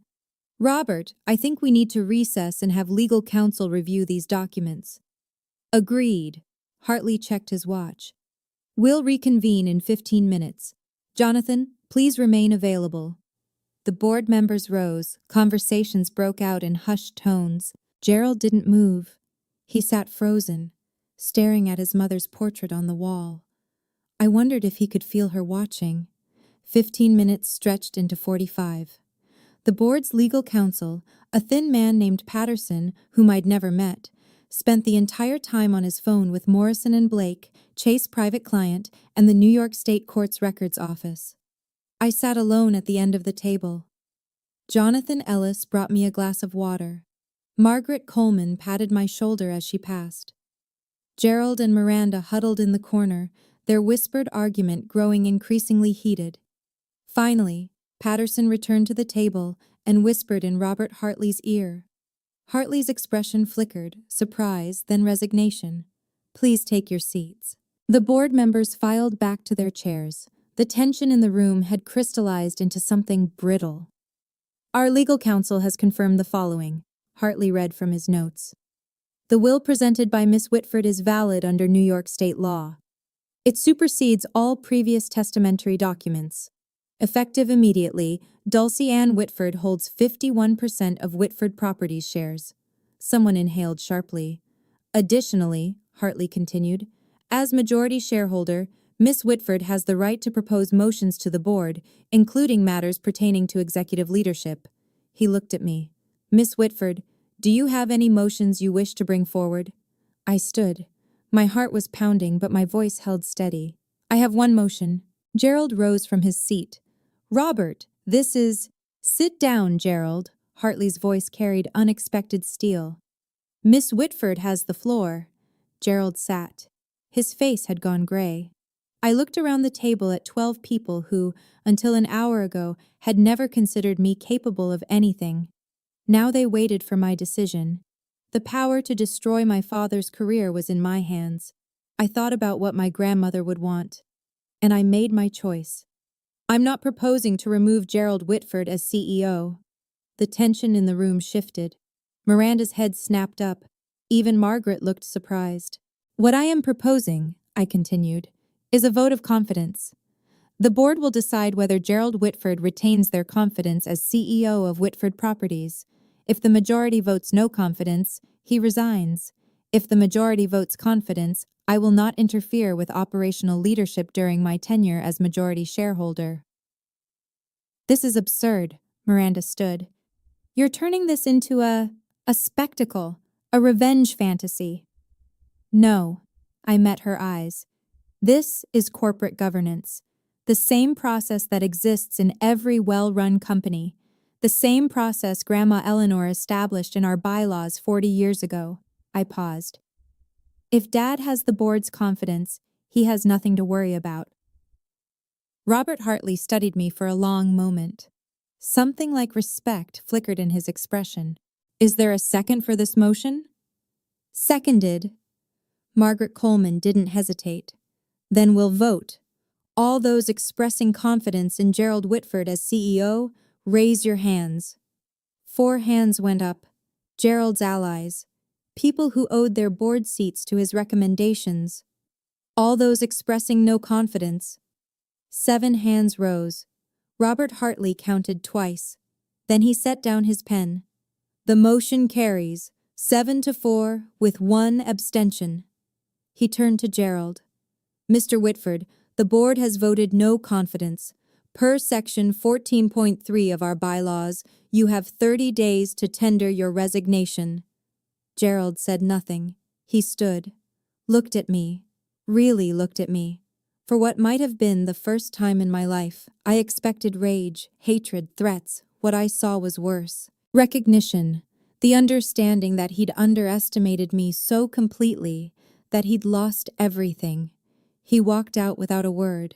Robert, I think we need to recess and have legal counsel review these documents. Agreed. Hartley checked his watch. We'll reconvene in 15 minutes. Jonathan, please remain available. The board members rose. Conversations broke out in hushed tones. Gerald didn't move. He sat frozen, staring at his mother's portrait on the wall. I wondered if he could feel her watching. 15 minutes stretched into 45. The board's legal counsel, a thin man named Patterson, whom I'd never met, spent the entire time on his phone with Morrison and Blake, Chase private client, and the New York State Court's records office. I sat alone at the end of the table. Jonathan Ellis brought me a glass of water. Margaret Coleman patted my shoulder as she passed. Gerald and Miranda huddled in the corner, their whispered argument growing increasingly heated. Finally, Patterson returned to the table and whispered in Robert Hartley's ear. Hartley's expression flickered, surprise, then resignation. Please take your seats. The board members filed back to their chairs. The tension in the room had crystallized into something brittle. Our legal counsel has confirmed the following, Hartley read from his notes. The will presented by Miss Whitford is valid under New York state law. It supersedes all previous testamentary documents. Effective immediately, Dulcie Ann Whitford holds 51% of Whitford Properties shares. Someone inhaled sharply. Additionally, Hartley continued, as majority shareholder, Miss Whitford has the right to propose motions to the board, including matters pertaining to executive leadership. He looked at me. Miss Whitford, do you have any motions you wish to bring forward? I stood. My heart was pounding, but my voice held steady. I have one motion. Gerald rose from his seat. Robert, this is... Sit down, Gerald. Hartley's voice carried unexpected steel. Miss Whitford has the floor. Gerald sat. His face had gone gray. I looked around the table at 12 people who, until an hour ago, had never considered me capable of anything. Now they waited for my decision. The power to destroy my father's career was in my hands. I thought about what my grandmother would want. And I made my choice. I'm not proposing to remove Gerald Whitford as CEO. The tension in the room shifted. Miranda's head snapped up. Even Margaret looked surprised. What I am proposing, I continued, is a vote of confidence. The board will decide whether Gerald Whitford retains their confidence as CEO of Whitford Properties. If the majority votes no confidence, he resigns. If the majority votes confidence, I will not interfere with operational leadership during my tenure as majority shareholder. This is absurd, Miranda stood. You're turning this into a spectacle, a revenge fantasy. No, I met her eyes. This is corporate governance. The same process that exists in every well-run company. The same process Grandma Eleanor established in our bylaws 40 years ago. I paused. If Dad has the board's confidence, he has nothing to worry about. Robert Hartley studied me for a long moment. Something like respect flickered in his expression. Is there a second for this motion? Seconded. Margaret Coleman didn't hesitate. Then we'll vote. All those expressing confidence in Gerald Whitford as CEO, raise your hands. 4 hands went up. Gerald's allies. People who owed their board seats to his recommendations. All those expressing no confidence. 7 hands rose. Robert Hartley counted twice. Then he set down his pen. The motion carries, 7-4, with one abstention. He turned to Gerald. Mr. Whitford, the board has voted no confidence. Per section 14.3 of our bylaws, you have 30 days to tender your resignation. Gerald said nothing. He stood, looked at me, really looked at me. For what might have been the first time in my life, I expected rage, hatred, threats. What I saw was worse. Recognition, the understanding that he'd underestimated me so completely that he'd lost everything. He walked out without a word.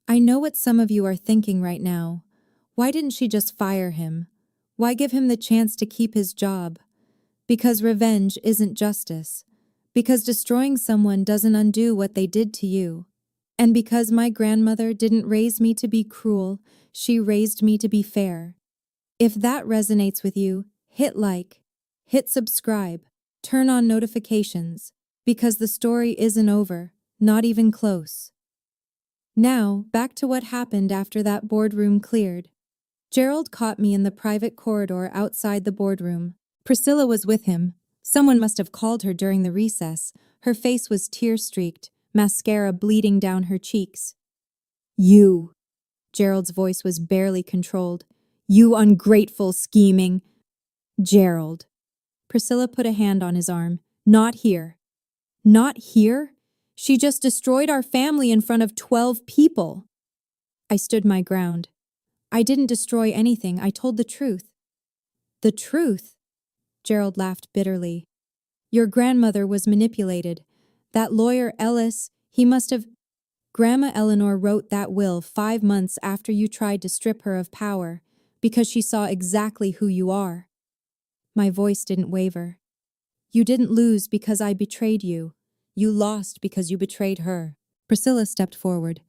I know what some of you are thinking right now. Why didn't she just fire him? Why give him the chance to keep his job? Because revenge isn't justice. Because destroying someone doesn't undo what they did to you. And because my grandmother didn't raise me to be cruel, she raised me to be fair. If that resonates with you, hit like, hit subscribe, turn on notifications, because the story isn't over, not even close. Now, back to what happened after that boardroom cleared. Gerald caught me in the private corridor outside the boardroom. Priscilla was with him. Someone must have called her during the recess. Her face was tear-streaked, mascara bleeding down her cheeks. You. Gerald's voice was barely controlled. You ungrateful, scheming. Gerald. Priscilla put a hand on his arm. Not here. Not here? She just destroyed our family in front of 12 people. I stood my ground. I didn't destroy anything. I told the truth. The truth? Gerald laughed bitterly. Your grandmother was manipulated. That lawyer Ellis, he must have... Grandma Eleanor wrote that will 5 months after you tried to strip her of power, because she saw exactly who you are. My voice didn't waver. You didn't lose because I betrayed you. You lost because you betrayed her. Priscilla stepped forward.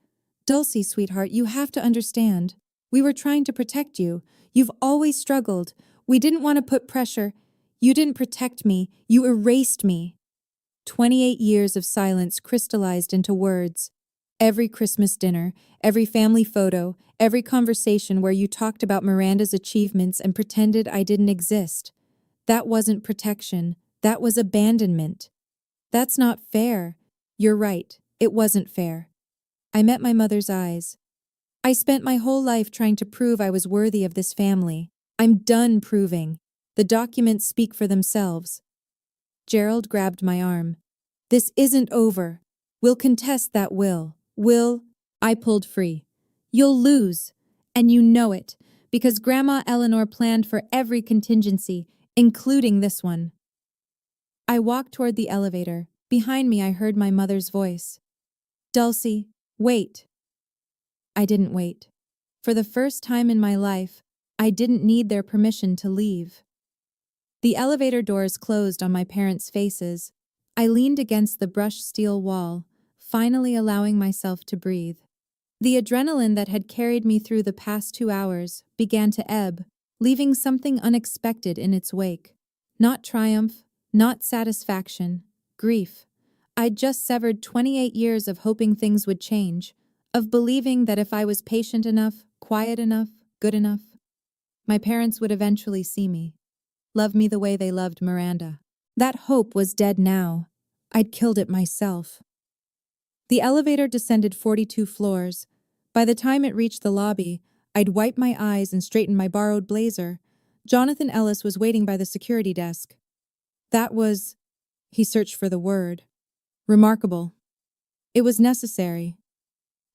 Dulcie, sweetheart, you have to understand. We were trying to protect you. You've always struggled. We didn't want to put pressure. You didn't protect me. You erased me. 28 years of silence crystallized into words. Every Christmas dinner, every family photo, every conversation where you talked about Miranda's achievements and pretended I didn't exist. That wasn't protection. That was abandonment. That's not fair. You're right. It wasn't fair. I met my mother's eyes. I spent my whole life trying to prove I was worthy of this family. I'm done proving. The documents speak for themselves. Gerald grabbed my arm. This isn't over. We'll contest that will. I pulled free. You'll lose. And you know it, because Grandma Eleanor planned for every contingency, including this one. I walked toward the elevator. Behind me, I heard my mother's voice. Dulcie, wait. I didn't wait. For the first time in my life, I didn't need their permission to leave. The elevator doors closed on my parents' faces. I leaned against the brushed steel wall, finally allowing myself to breathe. The adrenaline that had carried me through the past 2 hours began to ebb, leaving something unexpected in its wake. Not triumph, not satisfaction, grief. I'd just severed 28 years of hoping things would change, of believing that if I was patient enough, quiet enough, good enough, my parents would eventually see me, love me the way they loved Miranda. That hope was dead now. I'd killed it myself. The elevator descended 42 floors. By the time it reached the lobby, I'd wiped my eyes and straightened my borrowed blazer. Jonathan Ellis was waiting by the security desk. That was... He searched for the word. Remarkable. It was necessary.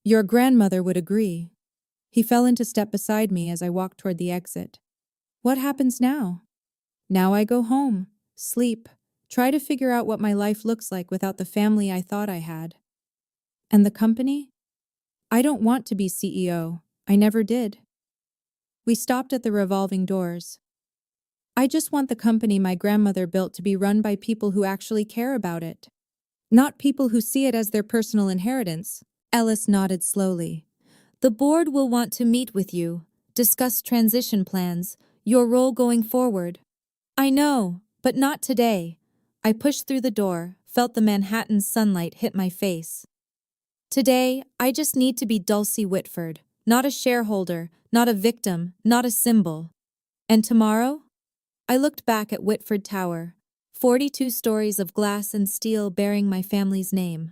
Your grandmother would agree. He fell into step beside me as I walked toward the exit. What happens now? Now I go home, sleep, try to figure out what my life looks like without the family I thought I had. And the company? I don't want to be CEO. I never did. We stopped at the revolving doors. I just want the company my grandmother built to be run by people who actually care about it. Not people who see it as their personal inheritance. Ellis nodded slowly. The board will want to meet with you, discuss transition plans, your role going forward. I know, but not today. I pushed through the door, felt the Manhattan sunlight hit my face. Today, I just need to be Dulcie Whitford, not a shareholder, not a victim, not a symbol. And tomorrow? I looked back at Whitford Tower, 42 stories of glass and steel bearing my family's name.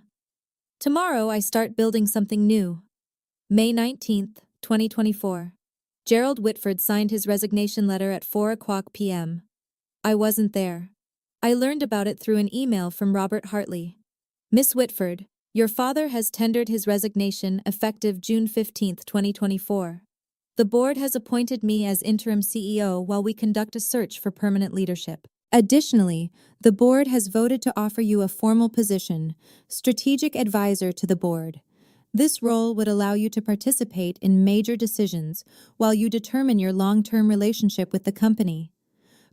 Tomorrow I start building something new. May 19th, 2024. Gerald Whitford signed his resignation letter at 4:00 p.m. I wasn't there. I learned about it through an email from Robert Hartley. Miss Whitford, your father has tendered his resignation effective June 15th, 2024. The board has appointed me as interim CEO while we conduct a search for permanent leadership. Additionally, the board has voted to offer you a formal position, strategic advisor to the board. This role would allow you to participate in major decisions while you determine your long-term relationship with the company.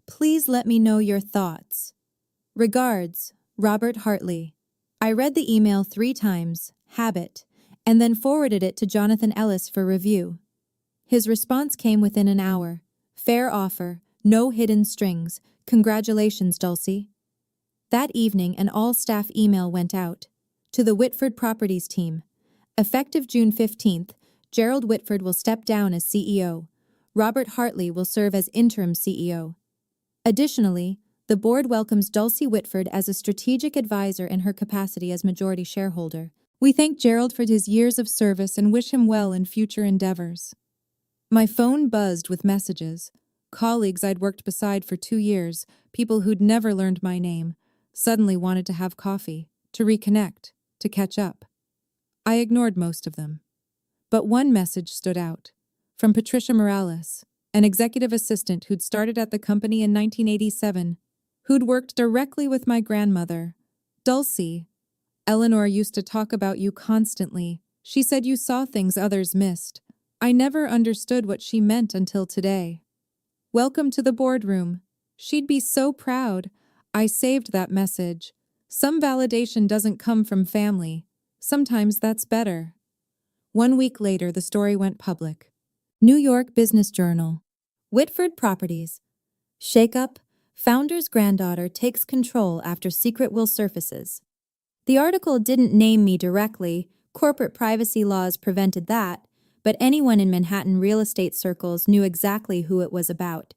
Please let me know your thoughts. Regards, Robert Hartley. I read the email 3 times, habit, and then forwarded it to Jonathan Ellis for review. His response came within an hour. Fair offer, no hidden strings. Congratulations, Dulcie. That evening, an all-staff email went out. To the Whitford Properties team. Effective June 15th, Gerald Whitford will step down as CEO. Robert Hartley will serve as interim CEO. Additionally, the board welcomes Dulcie Whitford as a strategic advisor in her capacity as majority shareholder. We thank Gerald for his years of service and wish him well in future endeavors. My phone buzzed with messages. Colleagues I'd worked beside for 2 years, people who'd never learned my name, suddenly wanted to have coffee, to reconnect, to catch up. I ignored most of them. But one message stood out. From Patricia Morales, an executive assistant who'd started at the company in 1987, who'd worked directly with my grandmother. Dulcie, Eleanor used to talk about you constantly. She said you saw things others missed. I never understood what she meant until today. Welcome to the boardroom. She'd be so proud. I saved that message. Some validation doesn't come from family. Sometimes that's better. 1 week later, the story went public. New York Business Journal. Whitford Properties. Shakeup. Founder's granddaughter takes control after secret will surfaces. The article didn't name me directly. Corporate privacy laws prevented that, but anyone in Manhattan real estate circles knew exactly who it was about.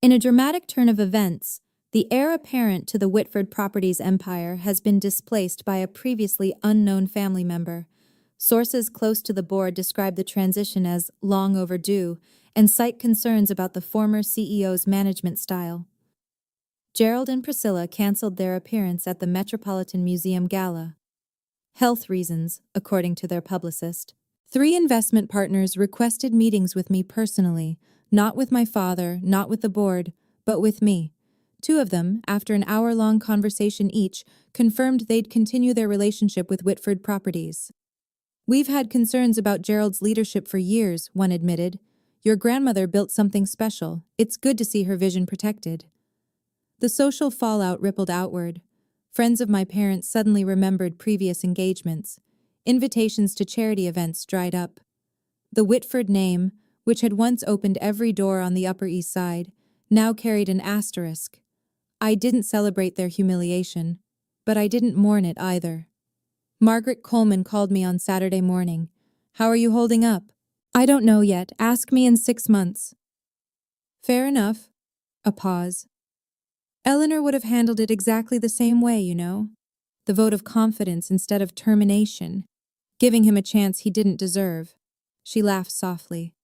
In a dramatic turn of events, the heir apparent to the Whitford Properties empire has been displaced by a previously unknown family member. Sources close to the board describe the transition as long overdue and cite concerns about the former CEO's management style. Gerald and Priscilla canceled their appearance at the Metropolitan Museum Gala. Health reasons, according to their publicist. 3 investment partners requested meetings with me personally, not with my father, not with the board, but with me. 2 of them, after an hour-long conversation each, confirmed they'd continue their relationship with Whitford Properties. We've had concerns about Gerald's leadership for years, one admitted. Your grandmother built something special. It's good to see her vision protected. The social fallout rippled outward. Friends of my parents suddenly remembered previous engagements. Invitations to charity events dried up. The Whitford name, which had once opened every door on the Upper East Side, now carried an asterisk. I didn't celebrate their humiliation, but I didn't mourn it either. Margaret Coleman called me on Saturday morning. How are you holding up? I don't know yet. Ask me in 6 months. Fair enough. A pause. Eleanor would have handled it exactly the same way, you know. The vote of confidence instead of termination, giving him a chance he didn't deserve. She laughed softly.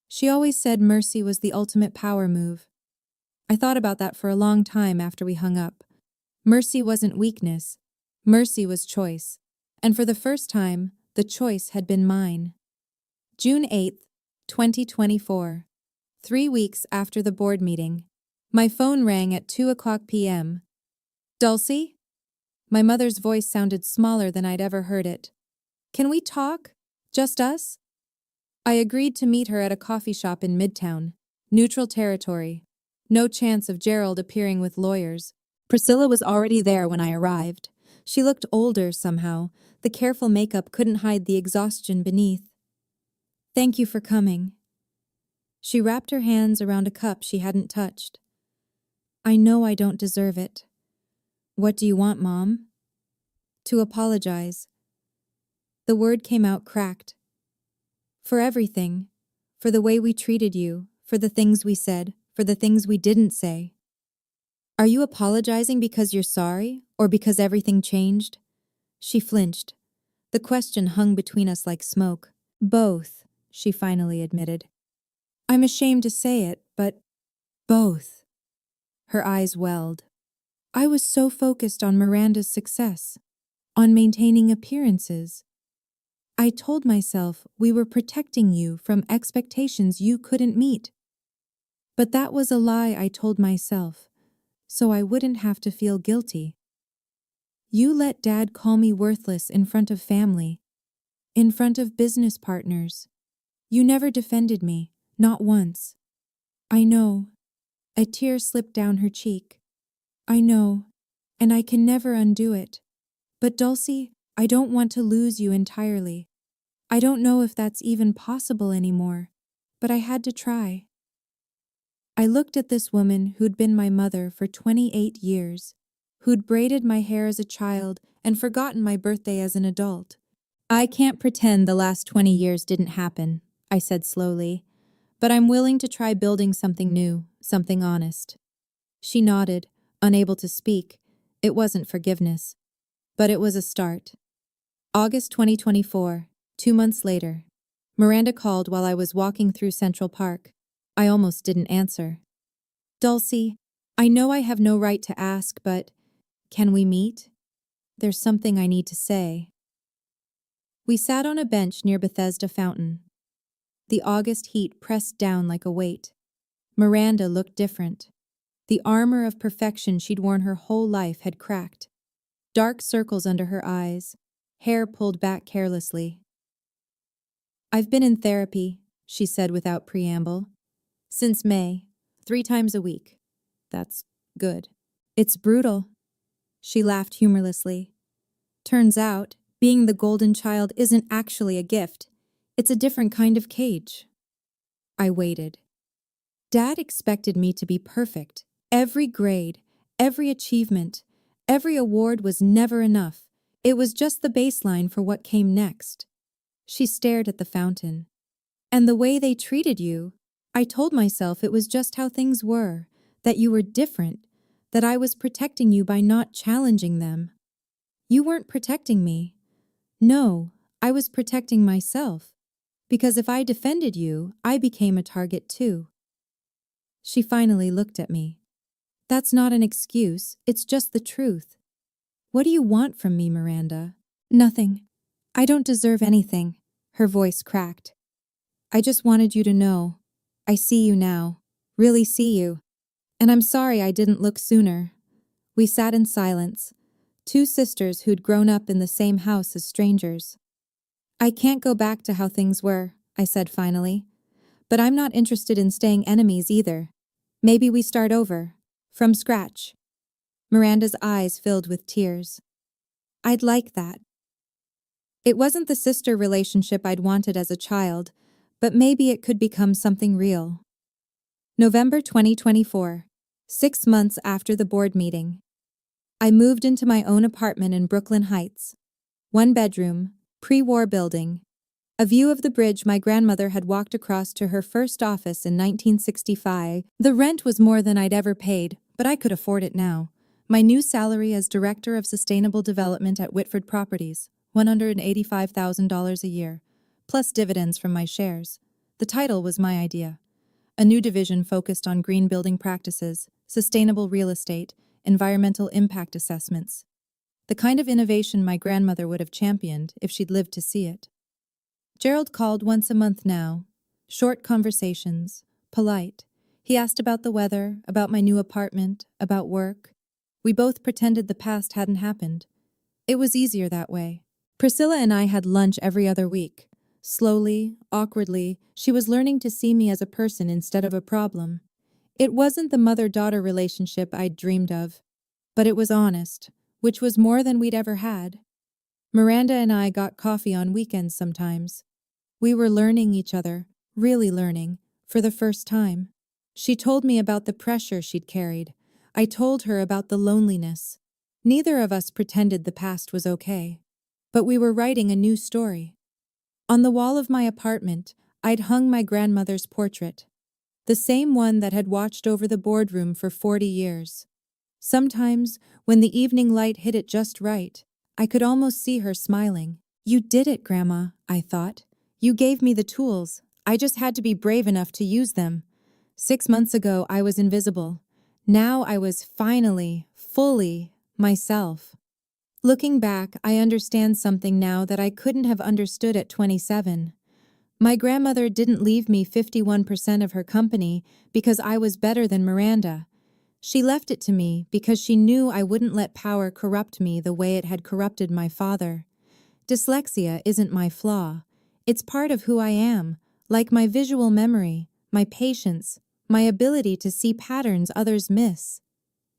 She always said mercy was the ultimate power move. I thought about that for a long time after we hung up. Mercy wasn't weakness. Mercy was choice. And for the first time, the choice had been mine. June 8th, 2024. 3 weeks after the board meeting. My phone rang at 2:00 p.m. Dulcie? My mother's voice sounded smaller than I'd ever heard it. Can we talk? Just us? I agreed to meet her at a coffee shop in Midtown. Neutral territory. No chance of Gerald appearing with lawyers. Priscilla was already there when I arrived. She looked older somehow. The careful makeup couldn't hide the exhaustion beneath. Thank you for coming. She wrapped her hands around a cup she hadn't touched. I know I don't deserve it. What do you want, Mom? To apologize. The word came out cracked. For everything. For the way we treated you. For the things we said. for the things we didn't say. Are you apologizing because you're sorry, or because everything changed? She flinched. The question hung between us like smoke. Both, she finally admitted. I'm ashamed to say it, but both. Her eyes welled. I was so focused on Miranda's success, on maintaining appearances. I told myself we were protecting you from expectations you couldn't meet. But that was a lie I told myself, so I wouldn't have to feel guilty. You let Dad call me worthless in front of family, in front of business partners. You never defended me, not once. I know. A tear slipped down her cheek. I know, and I can never undo it. But Dulcie, I don't want to lose you entirely. I don't know if that's even possible anymore, but I had to try. I looked at this woman who'd been my mother for 28 years, who'd braided my hair as a child and forgotten my birthday as an adult. I can't pretend the last 20 years didn't happen, I said slowly, but I'm willing to try building something new, something honest. She nodded, unable to speak. It wasn't forgiveness, but it was a start. August 2024, 2 months later. Miranda called while I was walking through Central Park. I almost didn't answer. Dulcie, I know I have no right to ask, but can we meet? There's something I need to say. We sat on a bench near Bethesda Fountain. The August heat pressed down like a weight. Miranda looked different. The armor of perfection she'd worn her whole life had cracked. Dark circles under her eyes, hair pulled back carelessly. I've been in therapy, she said without preamble. Since May, 3 times a week. That's good. It's brutal. She laughed humorlessly. Turns out, being the golden child isn't actually a gift. It's a different kind of cage. I waited. Dad expected me to be perfect. Every grade, every achievement, every award was never enough. It was just the baseline for what came next. She stared at the fountain. And the way they treated you, I told myself it was just how things were, that you were different, that I was protecting you by not challenging them. You weren't protecting me. No, I was protecting myself. Because if I defended you, I became a target too. She finally looked at me. That's not an excuse, it's just the truth. What do you want from me, Miranda? Nothing. I don't deserve anything. Her voice cracked. I just wanted you to know. I see you now. Really see you. And I'm sorry I didn't look sooner. We sat in silence, 2 sisters who'd grown up in the same house as strangers. I can't go back to how things were, I said finally. But I'm not interested in staying enemies either. Maybe we start over, from scratch. Miranda's eyes filled with tears. I'd like that. It wasn't the sister relationship I'd wanted as a child, but maybe it could become something real. November 2024, 6 months after the board meeting. I moved into my own apartment in Brooklyn Heights. 1 bedroom, pre-war building. A view of the bridge my grandmother had walked across to her first office in 1965. The rent was more than I'd ever paid, but I could afford it now. My new salary as Director of Sustainable Development at Whitford Properties, $185,000 a year, plus dividends from my shares. The title was my idea. A new division focused on green building practices, sustainable real estate, environmental impact assessments. The kind of innovation my grandmother would have championed if she'd lived to see it. Gerald called once a month now. Short conversations, polite. He asked about the weather, about my new apartment, about work. We both pretended the past hadn't happened. It was easier that way. Priscilla and I had lunch every other week. Slowly, awkwardly, she was learning to see me as a person instead of a problem. It wasn't the mother-daughter relationship I'd dreamed of, but it was honest, which was more than we'd ever had. Miranda and I got coffee on weekends sometimes. We were learning each other, really learning, for the first time. She told me about the pressure she'd carried. I told her about the loneliness. Neither of us pretended the past was okay, but we were writing a new story. On the wall of my apartment, I'd hung my grandmother's portrait. the same one that had watched over the boardroom for 40 years. Sometimes, when the evening light hit it just right, I could almost see her smiling. "You did it, Grandma," I thought. "You gave me the tools. I just had to be brave enough to use them. 6 months ago, I was invisible. Now I was finally, fully, myself." Looking back, I understand something now that I couldn't have understood at 27. My grandmother didn't leave me 51% of her company because I was better than Miranda. She left it to me because she knew I wouldn't let power corrupt me the way it had corrupted my father. Dyslexia isn't my flaw. It's part of who I am, like my visual memory, my patience, my ability to see patterns others miss.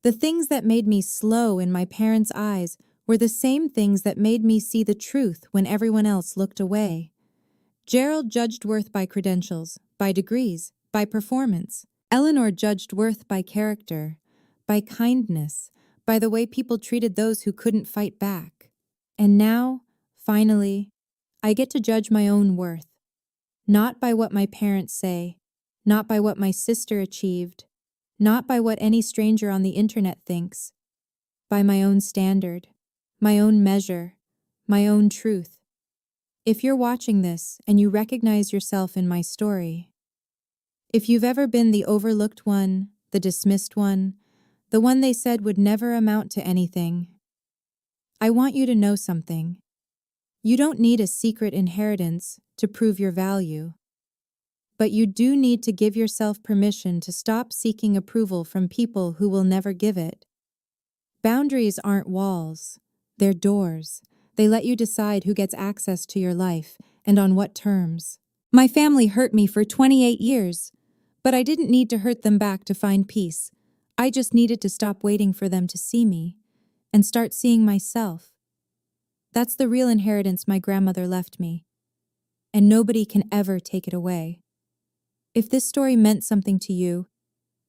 The things that made me slow in my parents' eyes were the same things that made me see the truth when everyone else looked away. Gerald judged worth by credentials, by degrees, by performance. Eleanor judged worth by character, by kindness, by the way people treated those who couldn't fight back. And now, finally, I get to judge my own worth. Not by what my parents say, not by what my sister achieved, not by what any stranger on the internet thinks, by my own standard, my own measure, my own truth. If you're watching this and you recognize yourself in my story, if you've ever been the overlooked one, the dismissed one, the one they said would never amount to anything, I want you to know something. You don't need a secret inheritance to prove your value, but you do need to give yourself permission to stop seeking approval from people who will never give it. Boundaries aren't walls, they're doors. They let you decide who gets access to your life and on what terms. My family hurt me for 28 years, but I didn't need to hurt them back to find peace. I just needed to stop waiting for them to see me and start seeing myself. That's the real inheritance my grandmother left me, and nobody can ever take it away. If this story meant something to you,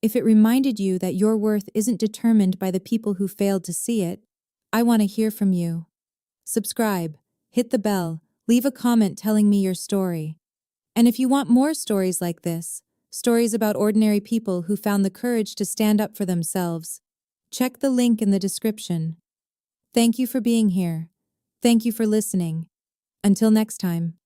if it reminded you that your worth isn't determined by the people who failed to see it, I want to hear from you. Subscribe, hit the bell, leave a comment telling me your story. And if you want more stories like this, stories about ordinary people who found the courage to stand up for themselves, check the link in the description. Thank you for being here. Thank you for listening. Until next time.